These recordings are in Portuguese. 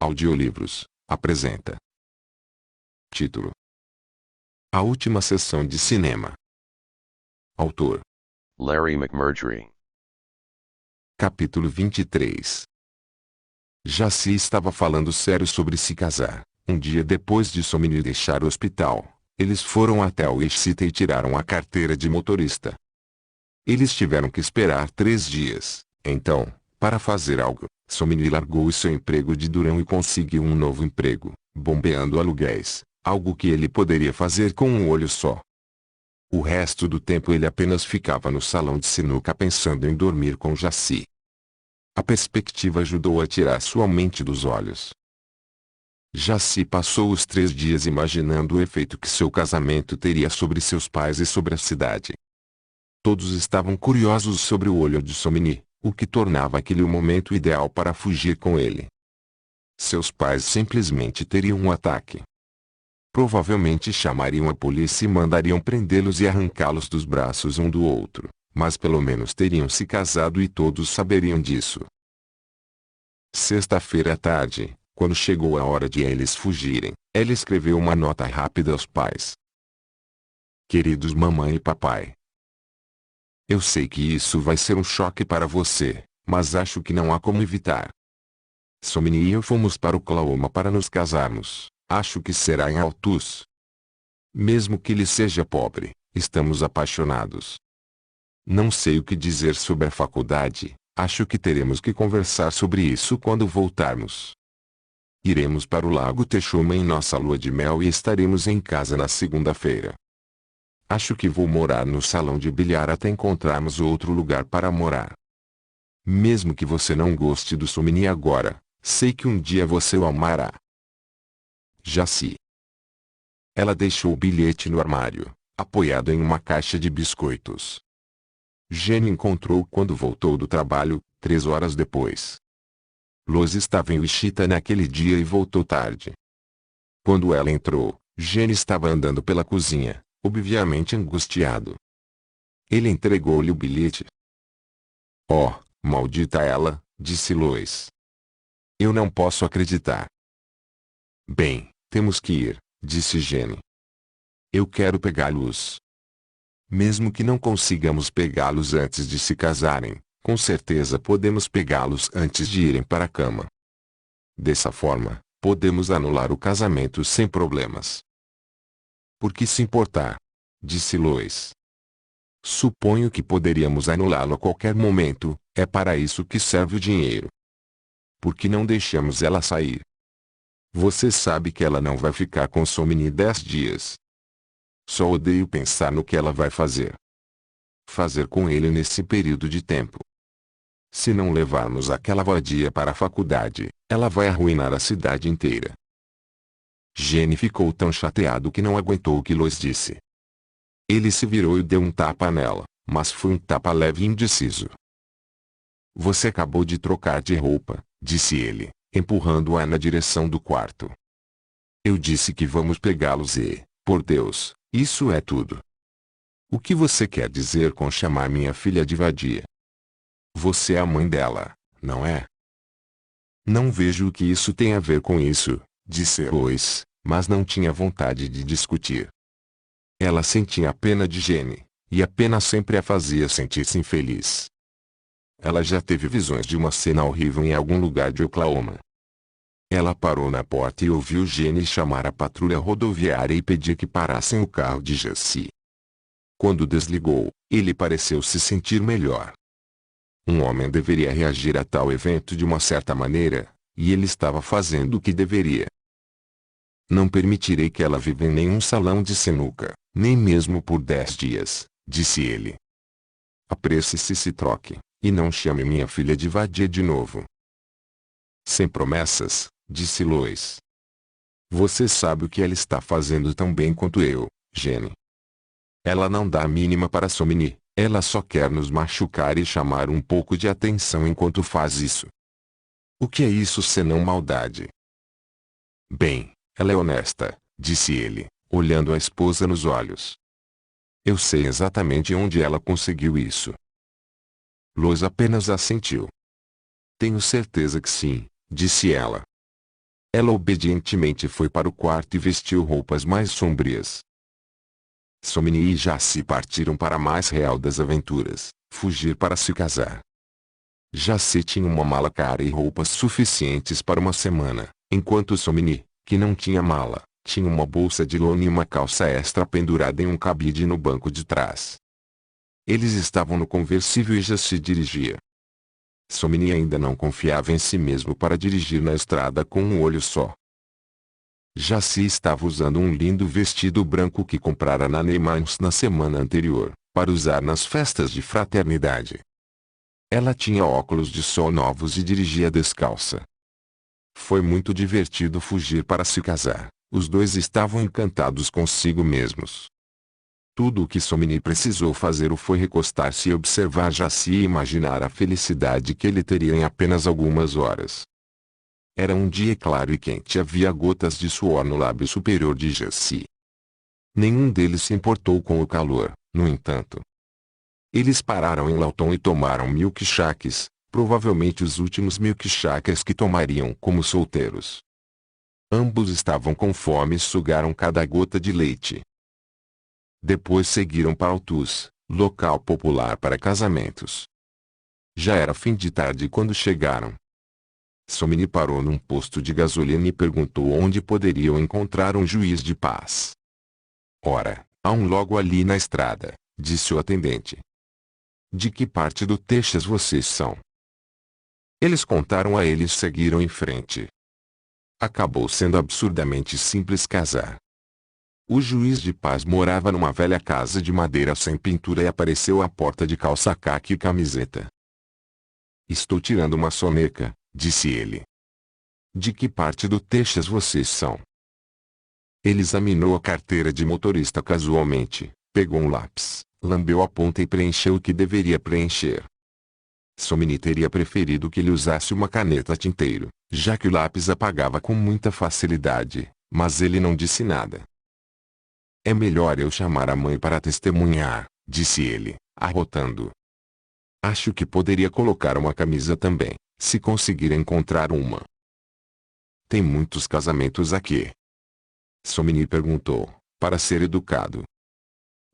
Audiolivros apresenta. Título: A Última Sessão de Cinema. Autor: Larry McMurtry. Capítulo 23. Jacy estava falando sério sobre se casar. Um dia depois de Somni deixar o hospital, eles foram até o City e tiraram a carteira de motorista. Eles tiveram que esperar 3 dias. Então, para fazer algo, Somni largou o seu emprego de durão e conseguiu um novo emprego, bombeando aluguéis, algo que ele poderia fazer com um olho só. O resto do tempo ele apenas ficava no salão de sinuca pensando em dormir com Jacy. A perspectiva ajudou a tirar sua mente dos olhos. Jacy passou os 3 dias imaginando o efeito que seu casamento teria sobre seus pais e sobre a cidade. Todos estavam curiosos sobre o olho de Somni, o que tornava aquele o momento ideal para fugir com ele. Seus pais simplesmente teriam um ataque. Provavelmente chamariam a polícia e mandariam prendê-los e arrancá-los dos braços um do outro, mas pelo menos teriam se casado e todos saberiam disso. Sexta-feira à tarde, quando chegou a hora de eles fugirem, ela escreveu uma nota rápida aos pais. Queridos mamãe e papai, eu sei que isso vai ser um choque para você, mas acho que não há como evitar. Somni e eu fomos para Oklahoma para nos casarmos. Acho que será em Altus. Mesmo que ele seja pobre, estamos apaixonados. Não sei o que dizer sobre a faculdade, acho que teremos que conversar sobre isso quando voltarmos. Iremos para o Lago Texoma em nossa lua de mel e estaremos em casa na segunda-feira. Acho que vou morar no salão de bilhar até encontrarmos outro lugar para morar. Mesmo que você não goste do Somni agora, sei que um dia você o amará. Jacy. Ela deixou o bilhete no armário, apoiado em uma caixa de biscoitos. Jenny encontrou quando voltou do trabalho, 3 horas depois. Lois estava em Wichita naquele dia e voltou tarde. Quando ela entrou, Jenny estava andando pela cozinha, obviamente angustiado. Ele entregou-lhe o bilhete. Oh, maldita ela, disse Lois. Eu não posso acreditar. Bem, temos que ir, disse Jenny. Eu quero pegá-los. Mesmo que não consigamos pegá-los antes de se casarem, com certeza podemos pegá-los antes de irem para a cama. Dessa forma, podemos anular o casamento sem problemas. Por que se importar? Disse Lois. Suponho que poderíamos anulá-lo a qualquer momento, é para isso que serve o dinheiro. Por que não deixamos ela sair? Você sabe que ela não vai ficar com Somni 10 dias. Só odeio pensar no que ela vai fazer. Fazer com ele nesse período de tempo. Se não levarmos aquela vadia para a faculdade, ela vai arruinar a cidade inteira. Jenny ficou tão chateado que não aguentou o que Lois disse. Ele se virou e deu um tapa nela, mas foi um tapa leve e indeciso. Você acabou de trocar de roupa, disse ele, empurrando-a na direção do quarto. Eu disse que vamos pegá-los e, por Deus, isso é tudo. O que você quer dizer com chamar minha filha de vadia? Você é a mãe dela, não é? Não vejo o que isso tem a ver com isso, disse Lois, mas não tinha vontade de discutir. Ela sentia a pena de Jenny, e a pena sempre a fazia sentir-se infeliz. Ela já teve visões de uma cena horrível em algum lugar de Oklahoma. Ela parou na porta e ouviu Jenny chamar a patrulha rodoviária e pedir que parassem o carro de Jacy. Quando desligou, ele pareceu se sentir melhor. Um homem deveria reagir a tal evento de uma certa maneira, e ele estava fazendo o que deveria. Não permitirei que ela viva em nenhum salão de sinuca, nem mesmo por 10 dias, disse ele. Apresse-se e se troque, e não chame minha filha de vadia de novo. Sem promessas, disse Lois. Você sabe o que ela está fazendo tão bem quanto eu, Jenny. Ela não dá a mínima para Somni, ela só quer nos machucar e chamar um pouco de atenção enquanto faz isso. O que é isso senão maldade? Bem, ela é honesta, disse ele, olhando a esposa nos olhos. Eu sei exatamente onde ela conseguiu isso. Lois apenas assentiu. Tenho certeza que sim, disse ela. Ela obedientemente foi para o quarto e vestiu roupas mais sombrias. Somni e Jaci partiram para a mais real das aventuras, fugir para se casar. Jaci tinha uma mala cara e roupas suficientes para uma semana, enquanto Somni, que não tinha mala, tinha uma bolsa de lona e uma calça extra pendurada em um cabide no banco de trás. Eles estavam no conversível e Jaci dirigia. Somni ainda não confiava em si mesmo para dirigir na estrada com um olho só. Jaci estava usando um lindo vestido branco que comprara na Neymans na semana anterior, para usar nas festas de fraternidade. Ela tinha óculos de sol novos e dirigia descalça. Foi muito divertido fugir para se casar. Os dois estavam encantados consigo mesmos. Tudo o que Somni precisou fazer foi recostar-se e observar Jaci e imaginar a felicidade que ele teria em apenas algumas horas. Era um dia claro e quente e havia gotas de suor no lábio superior de Jaci. Nenhum deles se importou com o calor, no entanto. Eles pararam em Lawton e tomaram milkshakes, provavelmente os últimos milkshakes que tomariam como solteiros. Ambos estavam com fome e sugaram cada gota de leite. Depois seguiram para Altus, local popular para casamentos. Já era fim de tarde quando chegaram. Somni parou num posto de gasolina e perguntou onde poderiam encontrar um juiz de paz. Ora, há um logo ali na estrada, disse o atendente. De que parte do Texas vocês são? Eles contaram a ele e seguiram em frente. Acabou sendo absurdamente simples casar. O juiz de paz morava numa velha casa de madeira sem pintura e apareceu à porta de calça caque e camiseta. Estou tirando uma soneca, disse ele. De que parte do Texas vocês são? Ele examinou a carteira de motorista casualmente, pegou um lápis, lambeu a ponta e preencheu o que deveria preencher. Somni teria preferido que ele usasse uma caneta tinteiro, já que o lápis apagava com muita facilidade, mas ele não disse nada. É melhor eu chamar a mãe para testemunhar, disse ele, arrotando. Acho que poderia colocar uma camisa também, se conseguir encontrar uma. Tem muitos casamentos aqui? Somni perguntou, para ser educado.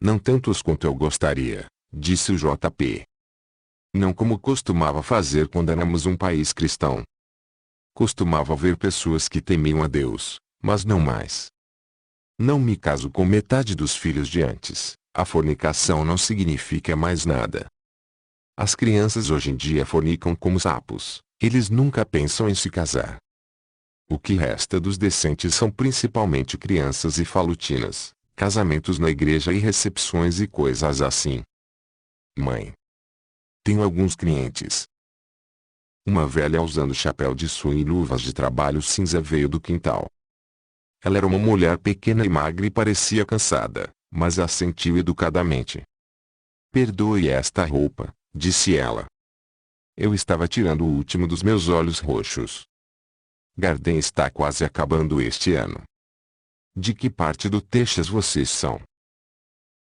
Não tantos quanto eu gostaria, disse o JP. Não como costumava fazer quando éramos um país cristão. Costumava ver pessoas que temiam a Deus, mas não mais. Não me caso com metade dos filhos de antes. A fornicação não significa mais nada. As crianças hoje em dia fornicam como sapos. Eles nunca pensam em se casar. O que resta dos decentes são principalmente crianças e falutinas, casamentos na igreja e recepções e coisas assim. Mãe. Tenho alguns clientes. Uma velha usando chapéu de sunga e luvas de trabalho cinza veio do quintal. Ela era uma mulher pequena e magra e parecia cansada, mas assentiu educadamente. Perdoe esta roupa, disse ela. Eu estava tirando o último dos meus olhos roxos. Garden está quase acabando este ano. De que parte do Texas vocês são?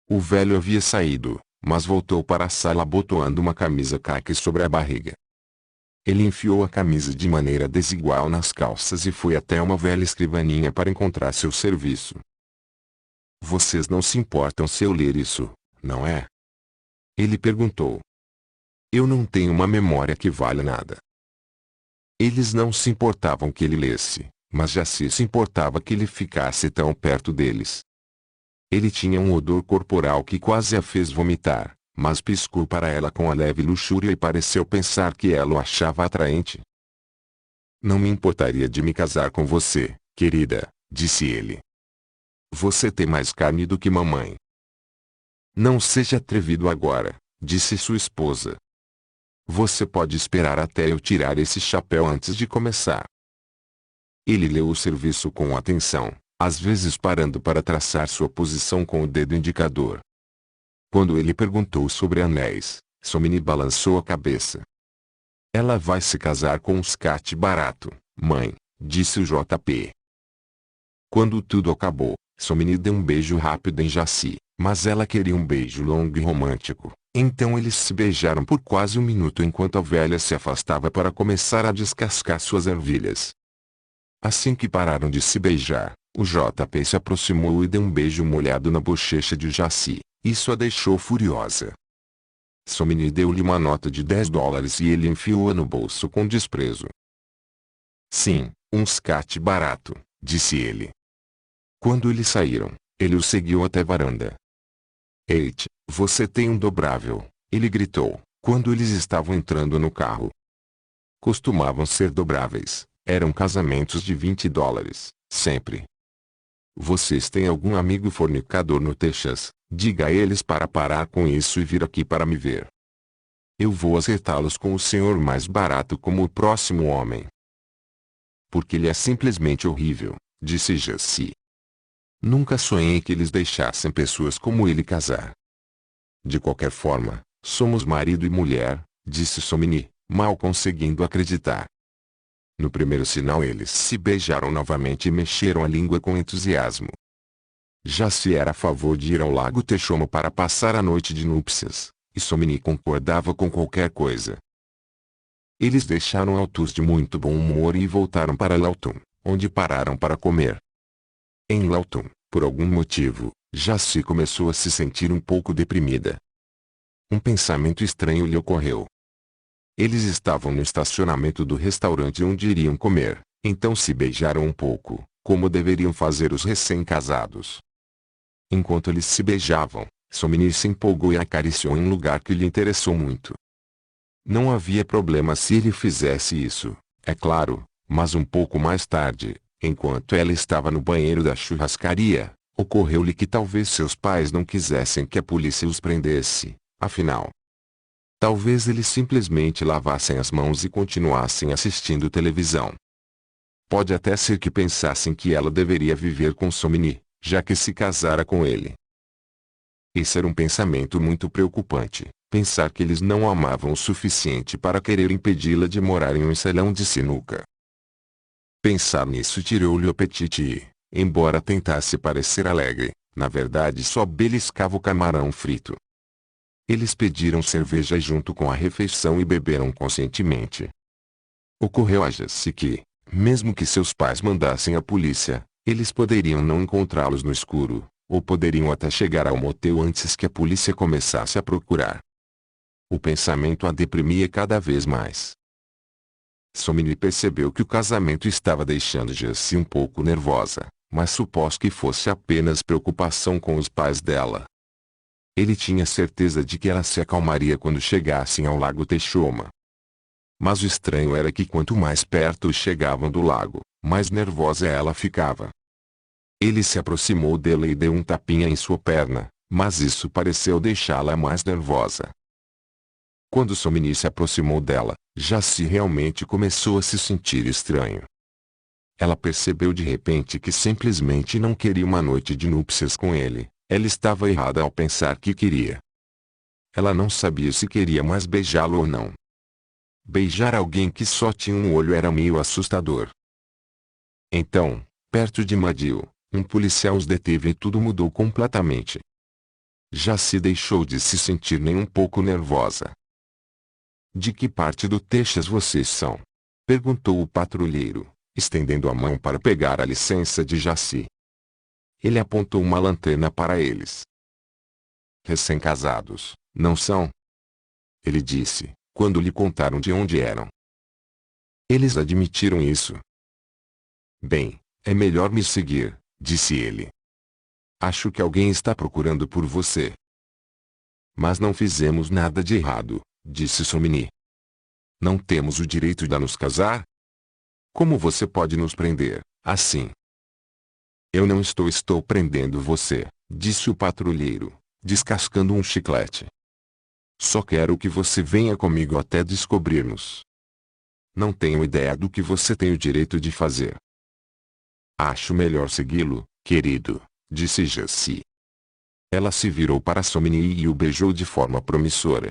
O velho havia saído, mas voltou para a sala abotoando uma camisa caque sobre a barriga. Ele enfiou a camisa de maneira desigual nas calças e foi até uma velha escrivaninha para encontrar seu serviço. Vocês não se importam se eu ler isso, não é? Ele perguntou. Eu não tenho uma memória que valha nada. Eles não se importavam que ele lesse, mas Jaci se importava que ele ficasse tão perto deles. Ele tinha um odor corporal que quase a fez vomitar, mas piscou para ela com a leve luxúria e pareceu pensar que ela o achava atraente. Não me importaria de me casar com você, querida, disse ele. Você tem mais carne do que mamãe. Não seja atrevido agora, disse sua esposa. Você pode esperar até eu tirar esse chapéu antes de começar. Ele leu o serviço com atenção, às vezes parando para traçar sua posição com o dedo indicador. Quando ele perguntou sobre anéis, Somni balançou a cabeça. Ela vai se casar com um Scott barato, mãe, disse o JP. Quando tudo acabou, Somni deu um beijo rápido em Jaci, mas ela queria um beijo longo e romântico. Então eles se beijaram por quase um minuto enquanto a velha se afastava para começar a descascar suas ervilhas. Assim que pararam de se beijar, o JP se aproximou e deu um beijo molhado na bochecha de Jaci. Isso a deixou furiosa. Somini deu-lhe uma nota de $10 e ele enfiou-a no bolso com desprezo. Sim, um scat barato, disse ele. Quando eles saíram, ele o seguiu até a varanda. Eite, você tem um dobrável, ele gritou, quando eles estavam entrando no carro. Costumavam ser dobráveis, eram casamentos de $20, sempre. Vocês têm algum amigo fornicador no Texas? Diga a eles para parar com isso e vir aqui para me ver. Eu vou acertá-los com o senhor mais barato como o próximo homem. Porque ele é simplesmente horrível, disse Jaci. Nunca sonhei que eles deixassem pessoas como ele casar. De qualquer forma, somos marido e mulher, disse Somini, mal conseguindo acreditar. No primeiro sinal eles se beijaram novamente e mexeram a língua com entusiasmo. Jaci era a favor de ir ao Lago Texoma para passar a noite de núpcias, e Somini concordava com qualquer coisa. Eles deixaram Altus de muito bom humor e voltaram para Lawton, onde pararam para comer. Em Lawton, por algum motivo, Jaci começou a se sentir um pouco deprimida. Um pensamento estranho lhe ocorreu. Eles estavam no estacionamento do restaurante onde iriam comer, então se beijaram um pouco, como deveriam fazer os recém-casados. Enquanto eles se beijavam, Somini se empolgou e a acariciou em um lugar que lhe interessou muito. Não havia problema se ele fizesse isso, é claro, mas um pouco mais tarde, enquanto ela estava no banheiro da churrascaria, ocorreu-lhe que talvez seus pais não quisessem que a polícia os prendesse, afinal. Talvez eles simplesmente lavassem as mãos e continuassem assistindo televisão. Pode até ser que pensassem que ela deveria viver com Somini, já que se casara com ele. Esse era um pensamento muito preocupante, pensar que eles não a amavam o suficiente para querer impedi-la de morar em um salão de sinuca. Pensar nisso tirou-lhe o apetite e, embora tentasse parecer alegre, na verdade só beliscava o camarão frito. Eles pediram cerveja junto com a refeição e beberam conscientemente. Ocorreu a Jaci que, mesmo que seus pais mandassem a polícia, eles poderiam não encontrá-los no escuro, ou poderiam até chegar ao motel antes que a polícia começasse a procurar. O pensamento a deprimia cada vez mais. Somini percebeu que o casamento estava deixando Jaci um pouco nervosa, mas supôs que fosse apenas preocupação com os pais dela. Ele tinha certeza de que ela se acalmaria quando chegassem ao Lago Texoma. Mas o estranho era que quanto mais perto chegavam do lago, mais nervosa ela ficava. Ele se aproximou dela e deu um tapinha em sua perna, mas isso pareceu deixá-la mais nervosa. Quando Somini se aproximou dela, Jaci realmente começou a se sentir estranho. Ela percebeu de repente que simplesmente não queria uma noite de núpcias com ele. Ela estava errada ao pensar que queria. Ela não sabia se queria mais beijá-lo ou não. Beijar alguém que só tinha um olho era meio assustador. Então, perto de Madil, um policial os deteve e tudo mudou completamente. Jaci deixou de se sentir nem um pouco nervosa. De que parte do Texas vocês são? Perguntou o patrulheiro, estendendo a mão para pegar a licença de Jaci. Ele apontou uma lanterna para eles. Recém-casados, não são? Ele disse, quando lhe contaram de onde eram. Eles admitiram isso. Bem, é melhor me seguir, disse ele. Acho que alguém está procurando por você. Mas não fizemos nada de errado, disse Somini. Não temos o direito de nos casar? Como você pode nos prender, assim? Eu não estou prendendo você, disse o patrulheiro, descascando um chiclete. Só quero que você venha comigo até descobrirmos. Não tenho ideia do que você tem o direito de fazer. Acho melhor segui-lo, querido, disse Jaci. Ela se virou para Somini e o beijou de forma promissora.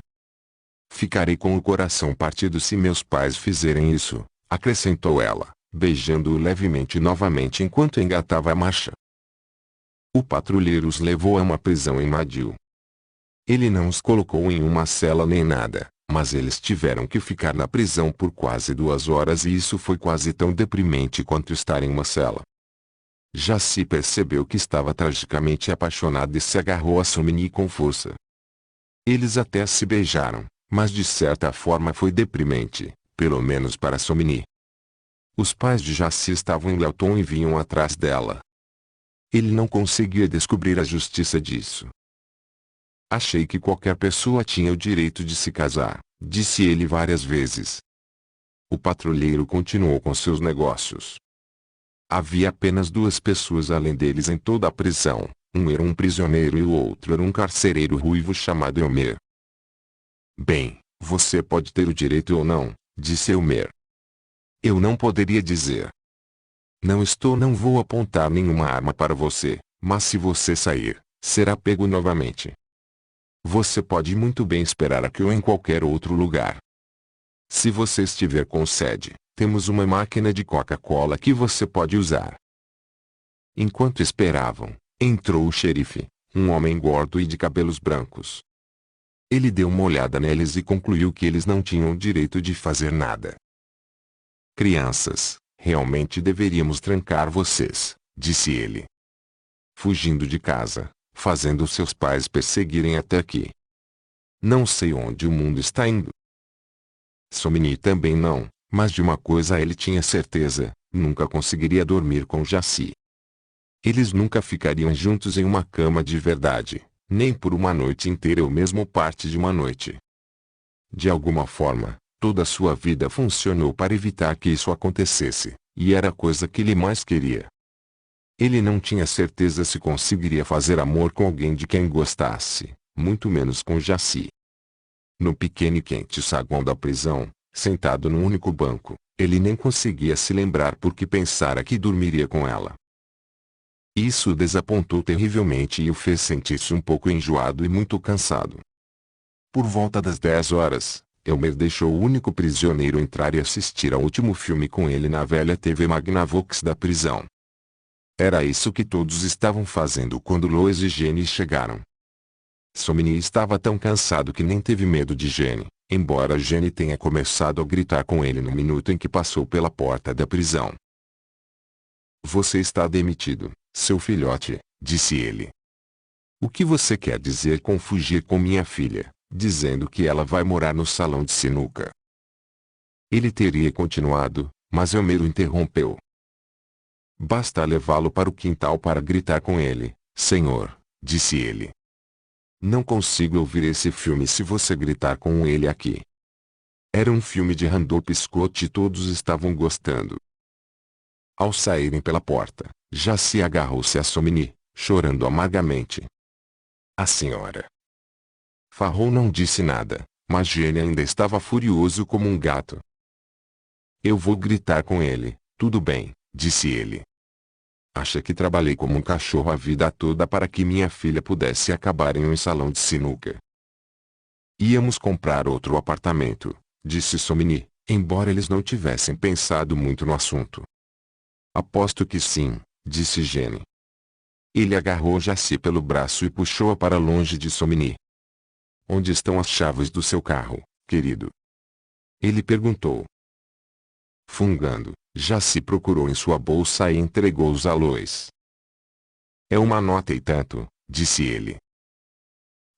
Ficarei com o coração partido se meus pais fizerem isso, acrescentou ela, beijando-o levemente novamente enquanto engatava a marcha. O patrulheiro os levou a uma prisão em Madil. Ele não os colocou em uma cela nem nada, Mas eles tiveram que ficar na prisão por quase 2 horas e isso foi quase tão deprimente quanto estar em uma cela. Jaci percebeu que estava tragicamente apaixonado e se agarrou a Somni com força. Eles até se beijaram, mas de certa forma foi deprimente, pelo menos para Somni. Os pais de Jaci estavam em Lelton e vinham atrás dela. Ele não conseguia descobrir a justiça disso. Achei que qualquer pessoa tinha o direito de se casar, disse ele várias vezes. O patrulheiro continuou com seus negócios. Havia apenas 2 pessoas além deles em toda a prisão. Um era um prisioneiro e o outro era um carcereiro ruivo chamado Elmer. Bem, você pode ter o direito ou não, disse Elmer. Eu não poderia dizer. Não vou apontar nenhuma arma para você, mas se você sair, será pego novamente. Você pode muito bem esperar aqui ou em qualquer outro lugar. Se você estiver com sede, temos uma máquina de Coca-Cola que você pode usar. Enquanto esperavam, entrou o xerife, um homem gordo e de cabelos brancos. Ele deu uma olhada neles e concluiu que eles não tinham o direito de fazer nada. Crianças, realmente deveríamos trancar vocês, disse ele. Fugindo de casa, fazendo seus pais perseguirem até aqui. Não sei onde o mundo está indo. Somni também não, mas de uma coisa ele tinha certeza, nunca conseguiria dormir com Jaci. Eles nunca ficariam juntos em uma cama de verdade, nem por uma noite inteira ou mesmo parte de uma noite. De alguma forma, toda a sua vida funcionou para evitar que isso acontecesse, e era a coisa que ele mais queria. Ele não tinha certeza se conseguiria fazer amor com alguém de quem gostasse, muito menos com Jaci. No pequeno e quente saguão da prisão, sentado num único banco, ele nem conseguia se lembrar por que pensara que dormiria com ela. Isso o desapontou terrivelmente e o fez sentir-se um pouco enjoado e muito cansado. Por volta das 10 horas, Elmer deixou o único prisioneiro entrar e assistir ao último filme com ele na velha TV Magnavox da prisão. Era isso que todos estavam fazendo quando Lois e Jenny chegaram. Somni estava tão cansado que nem teve medo de Jenny, embora Jenny tenha começado a gritar com ele no minuto em que passou pela porta da prisão. Você está demitido, seu filhote, disse ele. O que você quer dizer com fugir com minha filha, dizendo que ela vai morar no salão de sinuca? Ele teria continuado, mas Elmer o interrompeu. Basta levá-lo para o quintal para gritar com ele, senhor, disse ele. Não consigo ouvir esse filme se você gritar com ele aqui. Era um filme de Randolph Scott e todos estavam gostando. Ao saírem pela porta, Jaci agarrou-se a Somni, chorando amargamente. A senhora Farrow não disse nada, mas Jenny ainda estava furioso como um gato. Eu vou gritar com ele, tudo bem, disse ele. Acha que trabalhei como um cachorro a vida toda para que minha filha pudesse acabar em um salão de sinuca? Íamos comprar outro apartamento, disse Somni, embora eles não tivessem pensado muito no assunto. Aposto que sim, disse Jenny. Ele agarrou Jaci pelo braço e puxou-a para longe de Somni. Onde estão as chaves do seu carro, querido? Ele perguntou. Fungando, Jaci procurou em sua bolsa e entregou-os a Lois. É uma nota e tanto, disse ele.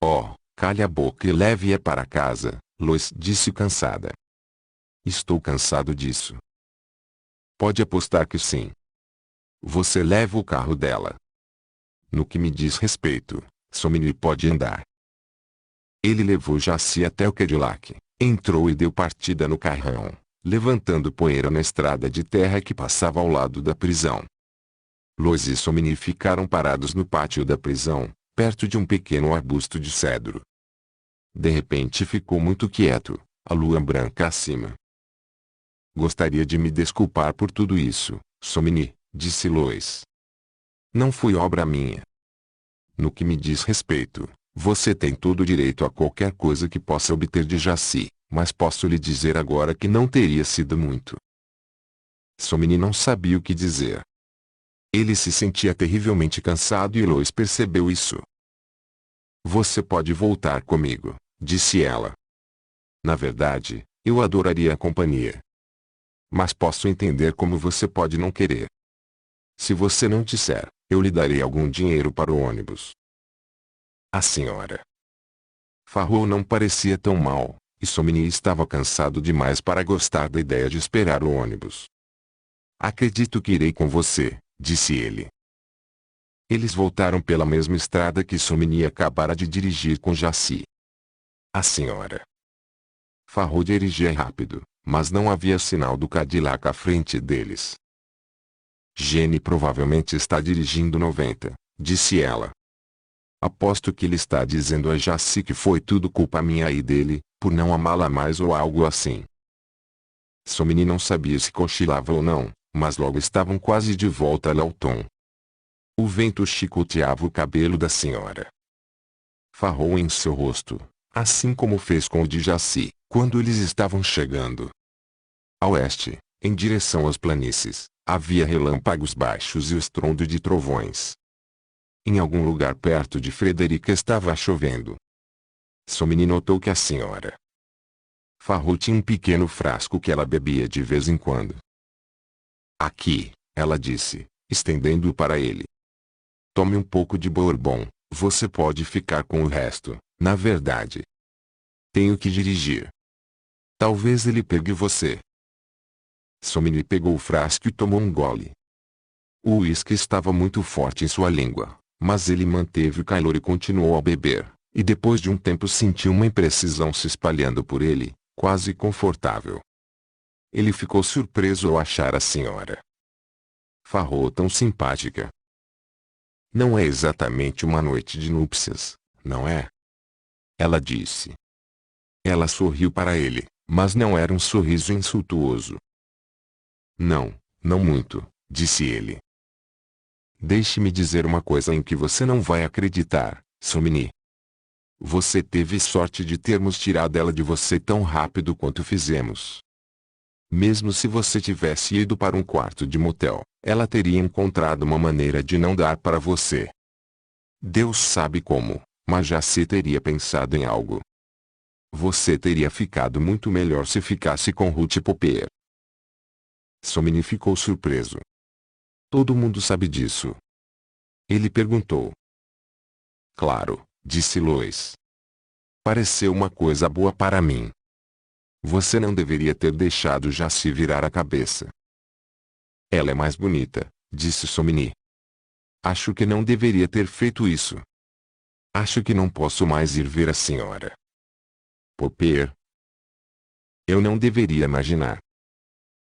Oh, calhe a boca e leve-a para casa, Lois disse cansada. Estou cansado disso. Pode apostar que sim. Você leva o carro dela. No que me diz respeito, Somni pode andar. Ele levou Jaci até o Cadillac, entrou e deu partida no carrão, levantando poeira na estrada de terra que passava ao lado da prisão. Lois e Somni ficaram parados no pátio da prisão, perto de um pequeno arbusto de cedro. De repente ficou muito quieto, a lua branca acima. Gostaria de me desculpar por tudo isso, Somni, disse Lois. Não foi obra minha. No que me diz respeito, você tem todo o direito a qualquer coisa que possa obter de Jaci, mas posso lhe dizer agora que não teria sido muito. Somni não sabia o que dizer. Ele se sentia terrivelmente cansado e Lois percebeu isso. Você pode voltar comigo, disse ela. Na verdade, eu adoraria a companhia. Mas posso entender como você pode não querer. Se você não disser, eu lhe darei algum dinheiro para o ônibus. A senhora Farrow não parecia tão mal, e Somni estava cansado demais para gostar da ideia de esperar o ônibus. Acredito que irei com você, disse ele. Eles voltaram pela mesma estrada que Somni acabara de dirigir com Jaci. A senhora Farrow dirigia rápido, mas não havia sinal do Cadillac à frente deles. Jenny provavelmente está dirigindo 90, disse ela. Aposto que ele está dizendo a Jaci que foi tudo culpa minha e dele, por não amá-la mais ou algo assim. Somni não sabia se cochilava ou não, mas logo estavam quase de volta a Lawton. O vento chicoteava o cabelo da senhora Farrow em seu rosto, assim como fez com o de Jaci, quando eles estavam chegando. A oeste, em direção às planícies, havia relâmpagos baixos e o estrondo de trovões. Em algum lugar perto de Frederica estava chovendo. Somni notou que a senhora Farrow tinha um pequeno frasco que ela bebia de vez em quando. Aqui, ela disse, estendendo-o para ele. Tome um pouco de bourbon, você pode ficar com o resto, na verdade. Tenho que dirigir. Talvez ele pegue você. Somni pegou o frasco e tomou um gole. O uísque estava muito forte em sua língua, mas ele manteve o calor e continuou a beber, e depois de um tempo sentiu uma imprecisão se espalhando por ele, quase confortável. Ele ficou surpreso ao achar a senhora Farrow tão simpática. Não é exatamente uma noite de núpcias, não é? Ela disse. Ela sorriu para ele, mas não era um sorriso insultuoso. Não, não muito, disse ele. Deixe-me dizer uma coisa em que você não vai acreditar, Somni. Você teve sorte de termos tirado ela de você tão rápido quanto fizemos. Mesmo se você tivesse ido para um quarto de motel, ela teria encontrado uma maneira de não dar para você. Deus sabe como, mas já se teria pensado em algo. Você teria ficado muito melhor se ficasse com Ruth Popper. Somni ficou surpreso. Todo mundo sabe disso. Ele perguntou. Claro, disse Lois. Pareceu uma coisa boa para mim. Você não deveria ter deixado Jaci virar a cabeça. Ela é mais bonita, disse Somni. Acho que não deveria ter feito isso. Acho que não posso mais ir ver a senhora Popper. Eu não deveria imaginar.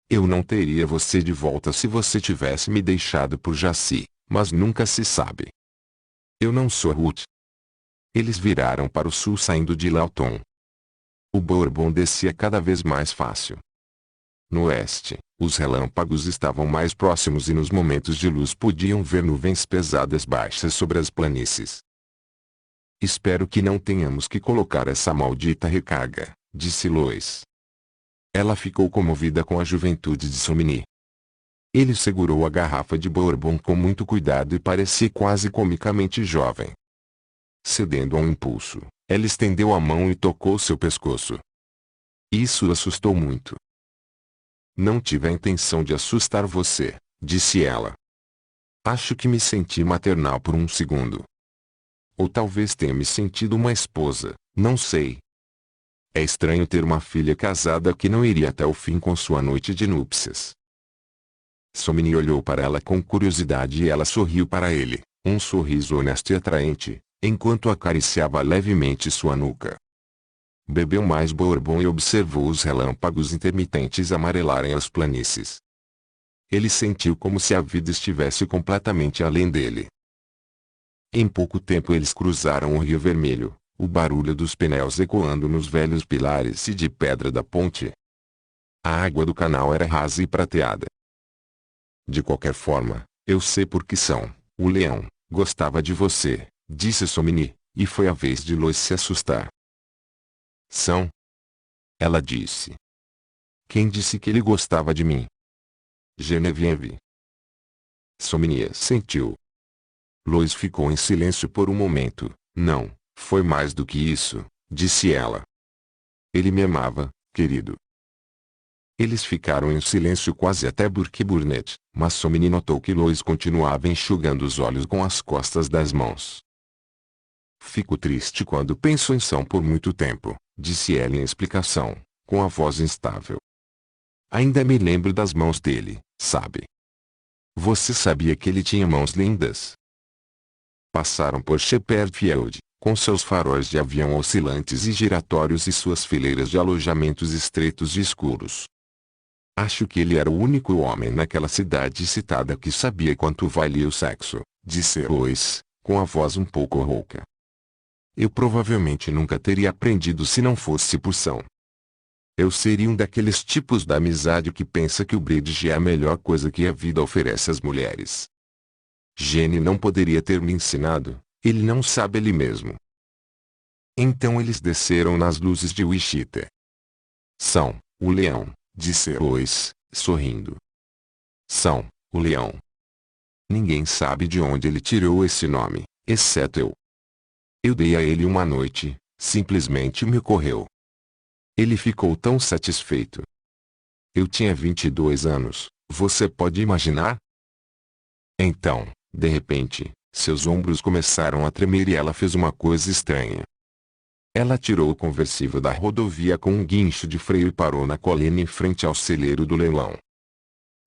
Eu não teria você de volta se você tivesse me deixado por Jaci, mas nunca se sabe. Eu não sou Ruth. Eles viraram para o sul saindo de Lawton. O bourbon descia cada vez mais fácil. No oeste, os relâmpagos estavam mais próximos e nos momentos de luz podiam ver nuvens pesadas baixas sobre as planícies. Espero que não tenhamos que colocar essa maldita recarga, disse Lois. Ela ficou comovida com a juventude de Somni. Ele segurou a garrafa de bourbon com muito cuidado e parecia quase comicamente jovem. Cedendo a um impulso, ela estendeu a mão e tocou seu pescoço. Isso o assustou muito. Não tive a intenção de assustar você, disse ela. Acho que me senti maternal por um segundo. Ou talvez tenha me sentido uma esposa, não sei. É estranho ter uma filha casada que não iria até o fim com sua noite de núpcias. Somni olhou para ela com curiosidade e ela sorriu para ele, um sorriso honesto e atraente, enquanto acariciava levemente sua nuca. Bebeu mais bourbon e observou os relâmpagos intermitentes amarelarem as planícies. Ele sentiu como se a vida estivesse completamente além dele. Em pouco tempo eles cruzaram o Rio Vermelho, o barulho dos pneus ecoando nos velhos pilares e de pedra da ponte. A água do canal era rasa e prateada. De qualquer forma, eu sei por que são. O leão gostava de você, disse Somni, e foi a vez de Lois se assustar. São? Ela disse. Quem disse que ele gostava de mim? Genevieve. Somni sentiu. Lois ficou em silêncio por um momento. Não, foi mais do que isso, disse ela. Ele me amava, querido. Eles ficaram em silêncio quase até Burke-Burnett, mas Somni notou que Lois continuava enxugando os olhos com as costas das mãos. Fico triste quando penso em Sam por muito tempo, disse ela em explicação, com a voz instável. Ainda me lembro das mãos dele, sabe? Você sabia que ele tinha mãos lindas? Passaram por Shepherd Field, com seus faróis de avião oscilantes e giratórios e suas fileiras de alojamentos estreitos e escuros. Acho que ele era o único homem naquela cidade citada que sabia quanto valia o sexo, disse Lois, com a voz um pouco rouca. Eu provavelmente nunca teria aprendido se não fosse por Sam. Eu seria um daqueles tipos da amizade que pensa que o bridge é a melhor coisa que a vida oferece às mulheres. Jenny não poderia ter me ensinado, ele não sabe ele mesmo. Então eles desceram nas luzes de Wichita. Sam, o leão, disse Lois, sorrindo. Sam, o leão. Ninguém sabe de onde ele tirou esse nome, exceto eu. Eu dei a ele uma noite, simplesmente me ocorreu. Ele ficou tão satisfeito. Eu tinha 22 anos, você pode imaginar? Então, de repente, seus ombros começaram a tremer e ela fez uma coisa estranha. Ela tirou o conversível da rodovia com um guincho de freio e parou na colina em frente ao celeiro do leilão.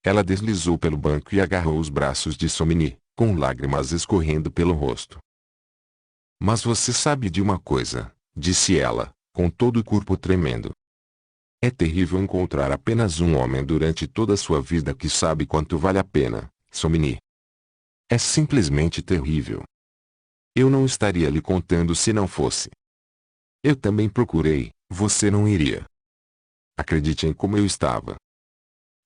Ela deslizou pelo banco e agarrou os braços de Somni, com lágrimas escorrendo pelo rosto. Mas você sabe de uma coisa, disse ela, com todo o corpo tremendo. É terrível encontrar apenas um homem durante toda a sua vida que sabe quanto vale a pena, Somni. É simplesmente terrível. Eu não estaria lhe contando se não fosse. Eu também procurei, você não iria. Acredite em como eu estava.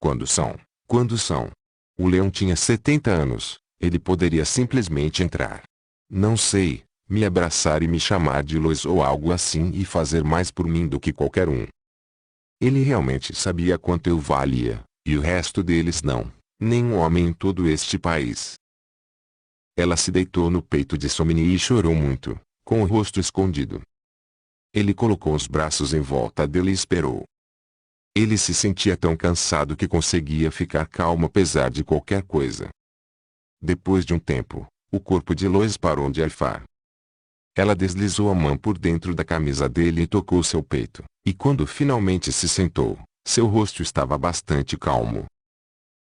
Quando são? O leão tinha 70 anos, ele poderia simplesmente entrar. Não sei, me abraçar e me chamar de Lois ou algo assim e fazer mais por mim do que qualquer um. Ele realmente sabia quanto eu valia, e o resto deles não, nenhum homem em todo este país. Ela se deitou no peito de Somni e chorou muito, com o rosto escondido. Ele colocou os braços em volta dele e esperou. Ele se sentia tão cansado que conseguia ficar calmo apesar de qualquer coisa. Depois de um tempo, o corpo de Lois parou de arfar. Ela deslizou a mão por dentro da camisa dele e tocou seu peito, e quando finalmente se sentou, seu rosto estava bastante calmo.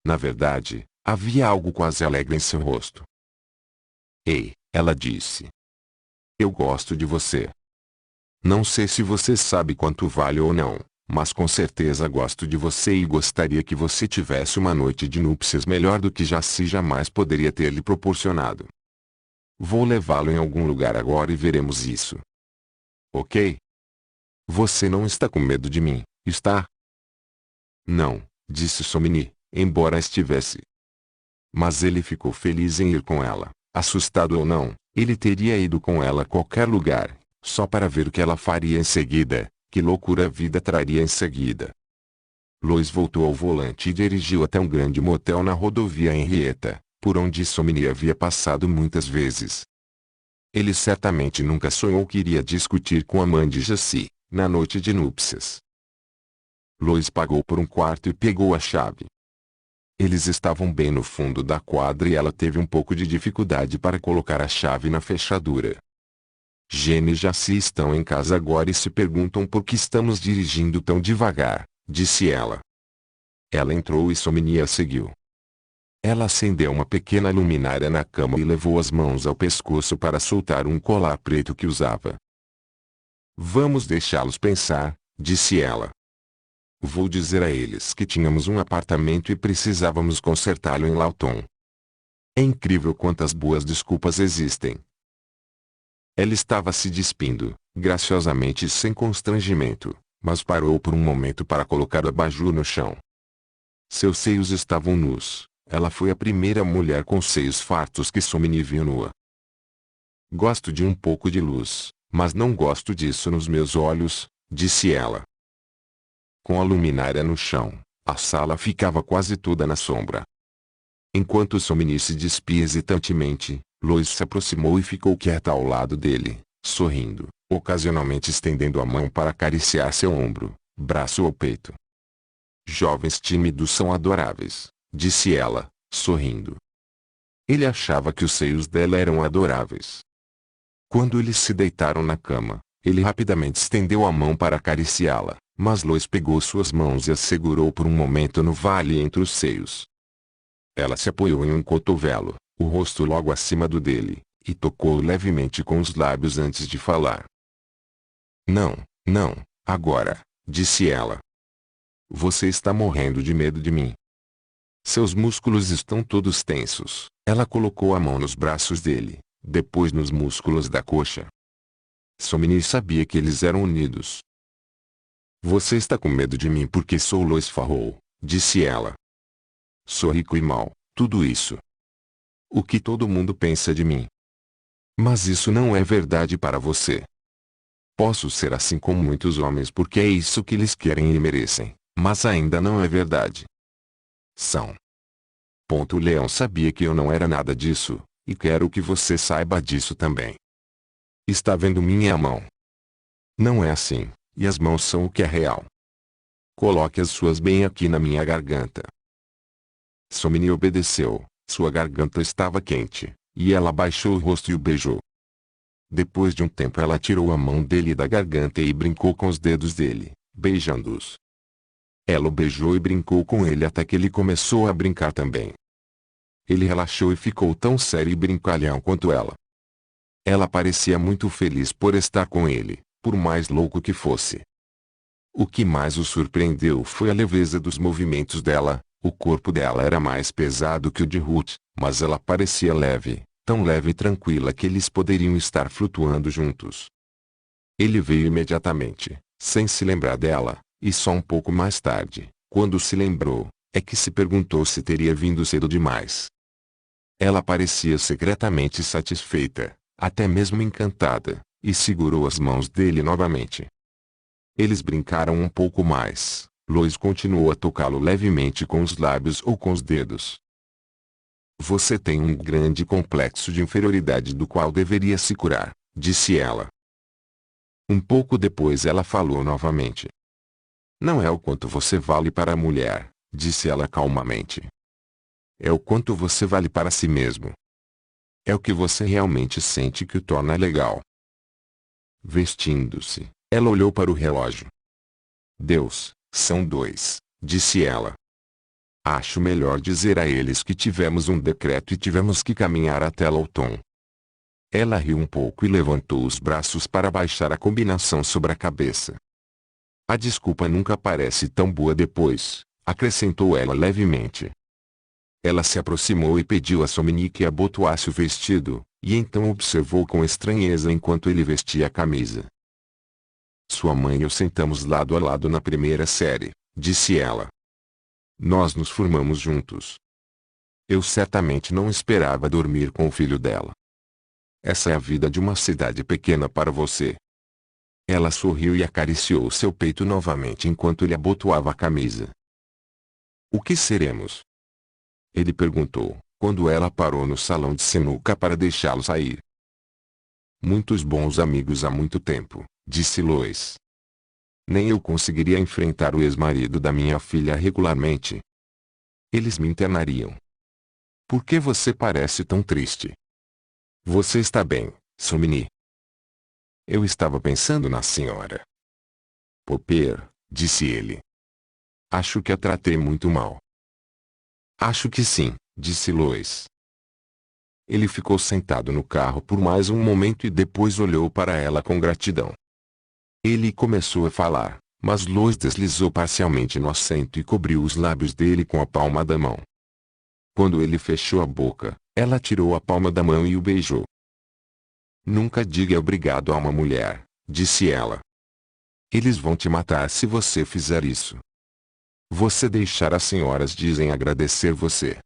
Na verdade, havia algo quase alegre em seu rosto. Ei, ela disse. Eu gosto de você. Não sei se você sabe quanto vale ou não, mas com certeza gosto de você e gostaria que você tivesse uma noite de núpcias melhor do que Jaci jamais poderia ter lhe proporcionado. Vou levá-lo em algum lugar agora e veremos isso. Ok? Você não está com medo de mim, está? Não, disse Somni, embora estivesse. Mas ele ficou feliz em ir com ela, assustado ou não, ele teria ido com ela a qualquer lugar, só para ver o que ela faria em seguida, que loucura a vida traria em seguida. Lois voltou ao volante e dirigiu até um grande motel na rodovia Henrietta, por onde Somni havia passado muitas vezes. Ele certamente nunca sonhou que iria discutir com a mãe de Jaci, na noite de núpcias. Lois pagou por um quarto e pegou a chave. Eles estavam bem no fundo da quadra e ela teve um pouco de dificuldade para colocar a chave na fechadura. Jenny e Jaci estão em casa agora e se perguntam por que estamos dirigindo tão devagar, disse ela. Ela entrou e Somni a seguiu. Ela acendeu uma pequena luminária na cama e levou as mãos ao pescoço para soltar um colar preto que usava. Vamos deixá-los pensar, disse ela. Vou dizer a eles que tínhamos um apartamento e precisávamos consertá-lo em Lawton. É incrível quantas boas desculpas existem. Ela estava se despindo, graciosamente e sem constrangimento, mas parou por um momento para colocar o abajur no chão. Seus seios estavam nus. Ela foi a primeira mulher com seios fartos que Somni viu nua. Gosto de um pouco de luz, mas não gosto disso nos meus olhos, disse ela. Com a luminária no chão, a sala ficava quase toda na sombra. Enquanto Somni se despia hesitantemente, Lois se aproximou e ficou quieta ao lado dele, sorrindo, ocasionalmente estendendo a mão para acariciar seu ombro, braço ou peito. Jovens tímidos são adoráveis, disse ela, sorrindo. Ele achava que os seios dela eram adoráveis. Quando eles se deitaram na cama, ele rapidamente estendeu a mão para acariciá-la, mas Lois pegou suas mãos e as segurou por um momento no vale entre os seios. Ela se apoiou em um cotovelo, o rosto logo acima do dele, e tocou-o levemente com os lábios antes de falar. Não, não, agora, disse ela. Você está morrendo de medo de mim. Seus músculos estão todos tensos. Ela colocou a mão nos braços dele, depois nos músculos da coxa. Somni sabia que eles eram unidos. Você está com medo de mim porque sou Lois Farrow, disse ela. Sou rico e mau, tudo isso. O que todo mundo pensa de mim. Mas isso não é verdade para você. Posso ser assim com muitos homens porque é isso que eles querem e merecem, mas ainda não é verdade. São. O leão sabia que eu não era nada disso, e quero que você saiba disso também. Está vendo minha mão? Não é assim, e as mãos são o que é real. Coloque as suas bem aqui na minha garganta. Somni obedeceu, sua garganta estava quente, e ela baixou o rosto e o beijou. Depois de um tempo ela tirou a mão dele da garganta e brincou com os dedos dele, beijando-os. Ela o beijou e brincou com ele até que ele começou a brincar também. Ele relaxou e ficou tão sério e brincalhão quanto ela. Ela parecia muito feliz por estar com ele, por mais louco que fosse. O que mais o surpreendeu foi a leveza dos movimentos dela. O corpo dela era mais pesado que o de Ruth, mas ela parecia leve, tão leve e tranquila que eles poderiam estar flutuando juntos. Ele veio imediatamente, sem se lembrar dela, e só um pouco mais tarde, quando se lembrou, é que se perguntou se teria vindo cedo demais. Ela parecia secretamente satisfeita, até mesmo encantada, e segurou as mãos dele novamente. Eles brincaram um pouco mais. Lois continuou a tocá-lo levemente com os lábios ou com os dedos. Você tem um grande complexo de inferioridade do qual deveria se curar, disse ela. Um pouco depois ela falou novamente. Não é o quanto você vale para a mulher, disse ela calmamente. É o quanto você vale para si mesmo. É o que você realmente sente que o torna legal. Vestindo-se, ela olhou para o relógio. Deus, são 2, disse ela. Acho melhor dizer a eles que tivemos um decreto e tivemos que caminhar até Lawton. Ela riu um pouco e levantou os braços para baixar a combinação sobre a cabeça. A desculpa nunca parece tão boa depois, acrescentou ela levemente. Ela se aproximou e pediu a Somni que abotoasse o vestido, e então observou com estranheza enquanto ele vestia a camisa. Sua mãe e eu sentamos lado a lado na primeira série, disse ela. Nós nos formamos juntos. Eu certamente não esperava dormir com o filho dela. Essa é a vida de uma cidade pequena para você. Ela sorriu e acariciou seu peito novamente enquanto ele abotoava a camisa. O que seremos? Ele perguntou, quando ela parou no salão de sinuca para deixá-lo sair. Muitos bons amigos há muito tempo, disse Lois. Nem eu conseguiria enfrentar o ex-marido da minha filha regularmente. Eles me internariam. Por que você parece tão triste? Você está bem, Somni? Eu estava pensando na senhora Popper, disse ele. Acho que a tratei muito mal. Acho que sim, disse Lois. Ele ficou sentado no carro por mais um momento e depois olhou para ela com gratidão. Ele começou a falar, mas Lois deslizou parcialmente no assento e cobriu os lábios dele com a palma da mão. Quando ele fechou a boca, ela tirou a palma da mão e o beijou. Nunca diga obrigado a uma mulher, disse ela. Eles vão te matar se você fizer isso. Você deixará as senhoras dizem agradecer você.